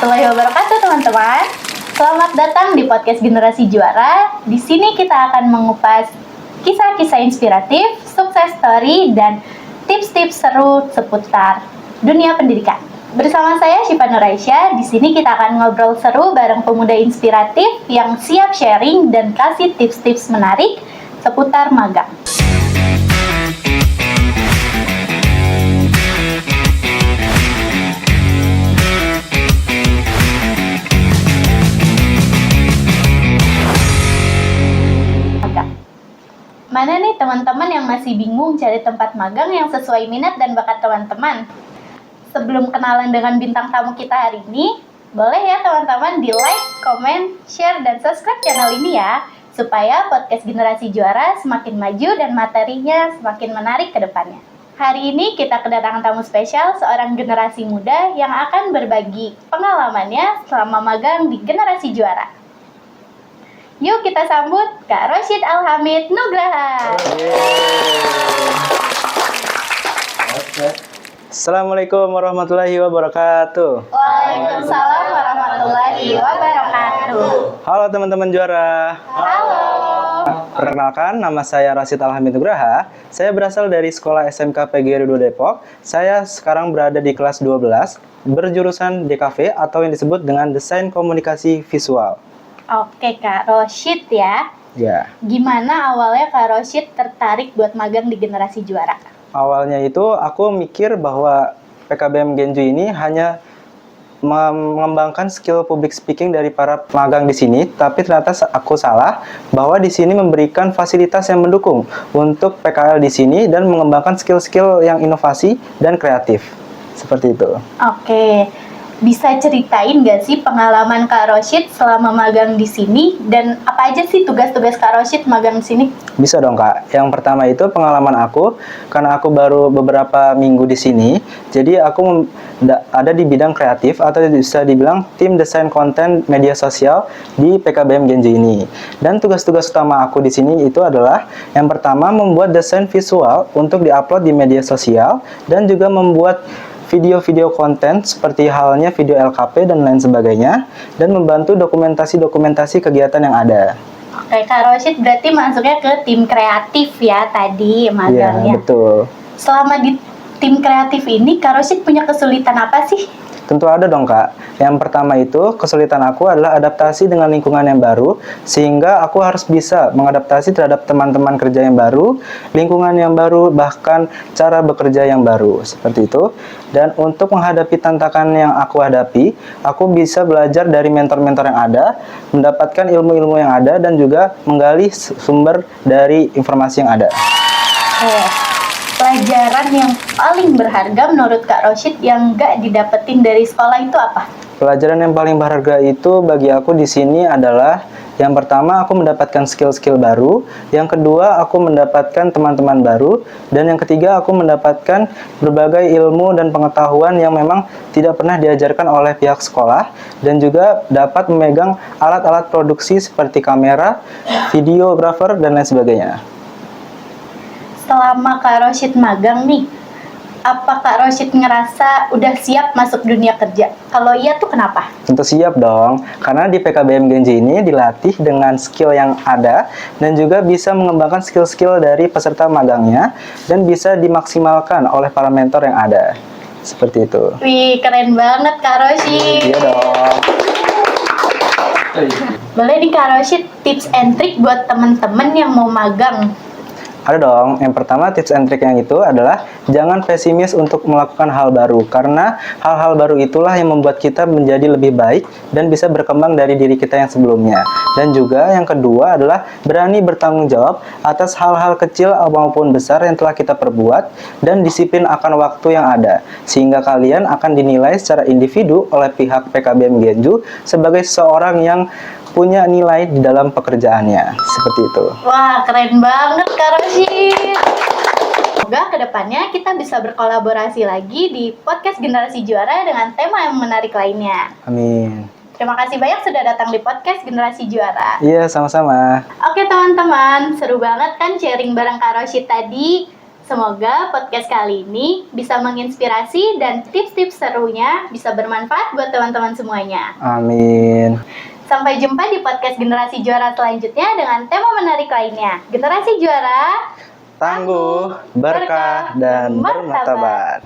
warahmatullahi wabarakatuh, teman-teman. Selamat datang di podcast Generasi Juara. Di sini kita akan mengupas kisah-kisah inspiratif, sukses story, dan tips-tips seru seputar dunia pendidikan. Bersama saya Syifa Nuraisyah. Di sini kita akan ngobrol seru bareng pemuda inspiratif yang siap sharing dan kasih tips-tips menarik seputar magang. Mana nih teman-teman yang masih bingung cari tempat magang yang sesuai minat dan bakat teman-teman? Sebelum kenalan dengan bintang tamu kita hari ini, boleh ya teman-teman di like, komen, share, dan subscribe channel ini ya, supaya podcast Generasi Juara semakin maju dan materinya semakin menarik ke depannya. Hari ini kita kedatangan tamu spesial, seorang generasi muda yang akan berbagi pengalamannya selama magang di Generasi Juara. Yuk kita sambut Kak Rosyid Alhamid Nugraha. Assalamualaikum warahmatullahi wabarakatuh. Waalaikumsalam warahmatullahi wabarakatuh. Halo teman-teman Juara. Halo. Perkenalkan, nama saya Rosyid Alhamid Nugraha. Saya berasal dari Sekolah SMK PGRI 2 Depok. Saya sekarang berada di kelas 12, berjurusan DKV atau yang disebut dengan Desain Komunikasi Visual. Oke Kak Rosyid ya. Ya. Gimana awalnya Kak Rosyid tertarik buat magang di Generasi Juara? Awalnya itu aku mikir bahwa PKBM Genju ini hanya mengembangkan skill public speaking dari para magang di sini, tapi ternyata aku salah bahwa di sini memberikan fasilitas yang mendukung untuk PKL di sini dan mengembangkan skill-skill yang inovasi dan kreatif. Seperti itu. Oke. Bisa ceritain nggak sih pengalaman Kak Rosyid selama magang di sini dan apa aja sih tugas-tugas Kak Rosyid magang di sini? Bisa dong Kak. Yang pertama itu pengalaman aku, karena aku baru beberapa minggu di sini, jadi aku ada di bidang kreatif atau bisa dibilang tim desain konten media sosial di PKBM Genju ini. Dan tugas-tugas utama aku di sini itu adalah yang pertama membuat desain visual untuk diupload di media sosial dan juga membuat video-video konten seperti halnya video LKP dan lain sebagainya, dan membantu dokumentasi-dokumentasi kegiatan yang ada. Oke, Kak Rosyid berarti masuknya ke tim kreatif ya tadi magangnya. Iya, betul. Selama di tim kreatif ini, Kak Rosyid punya kesulitan apa sih? Tentu ada dong Kak. Yang pertama itu kesulitan aku adalah adaptasi dengan lingkungan yang baru, sehingga aku harus bisa mengadaptasi terhadap teman-teman kerja yang baru, lingkungan yang baru, bahkan cara bekerja yang baru, seperti itu. Dan untuk menghadapi tantangan yang aku hadapi, aku bisa belajar dari mentor-mentor yang ada, mendapatkan ilmu-ilmu yang ada, dan juga menggali sumber dari informasi yang ada. Pelajaran yang paling berharga menurut Kak Rosyid yang nggak didapetin dari sekolah itu apa? Pelajaran yang paling berharga itu bagi aku di sini adalah yang pertama aku mendapatkan skill-skill baru, yang kedua aku mendapatkan teman-teman baru, dan yang ketiga aku mendapatkan berbagai ilmu dan pengetahuan yang memang tidak pernah diajarkan oleh pihak sekolah, dan juga dapat memegang alat-alat produksi seperti kamera, videographer, dan lain sebagainya. Selama Kak Rosyid magang nih, apa Kak Rosyid ngerasa udah siap masuk dunia kerja? Kalau iya tuh kenapa? Tentu siap dong, karena di PKBM Genju ini dilatih dengan skill yang ada dan juga bisa mengembangkan skill-skill dari peserta magangnya dan bisa dimaksimalkan oleh para mentor yang ada. Seperti itu. Wih, keren banget Kak Rosyid. Iya dong. Boleh nih Kak Rosyid tips and trick buat temen-temen yang mau magang? Ada dong. Yang pertama tips and trick yang itu adalah jangan pesimis untuk melakukan hal baru, karena hal-hal baru itulah yang membuat kita menjadi lebih baik dan bisa berkembang dari diri kita yang sebelumnya. Dan juga yang kedua adalah berani bertanggung jawab atas hal-hal kecil maupun besar yang telah kita perbuat dan disiplin akan waktu yang ada, sehingga kalian akan dinilai secara individu oleh pihak PKBM Genju sebagai seseorang yang punya nilai di dalam pekerjaannya. Seperti itu. Wah, keren banget Kak Rosyid. Semoga kedepannya kita bisa berkolaborasi lagi di podcast Generasi Juara dengan tema yang menarik lainnya. Amin. Terima kasih banyak sudah datang di podcast Generasi Juara. Iya, sama-sama. Oke teman-teman, seru banget kan sharing bareng Kak Rosyid tadi. Semoga podcast kali ini bisa menginspirasi dan tips-tips serunya bisa bermanfaat buat teman-teman semuanya. Amin. Sampai jumpa di podcast Generasi Juara selanjutnya dengan tema menarik lainnya. Generasi Juara, Tangguh, berkah, dan bermartabat.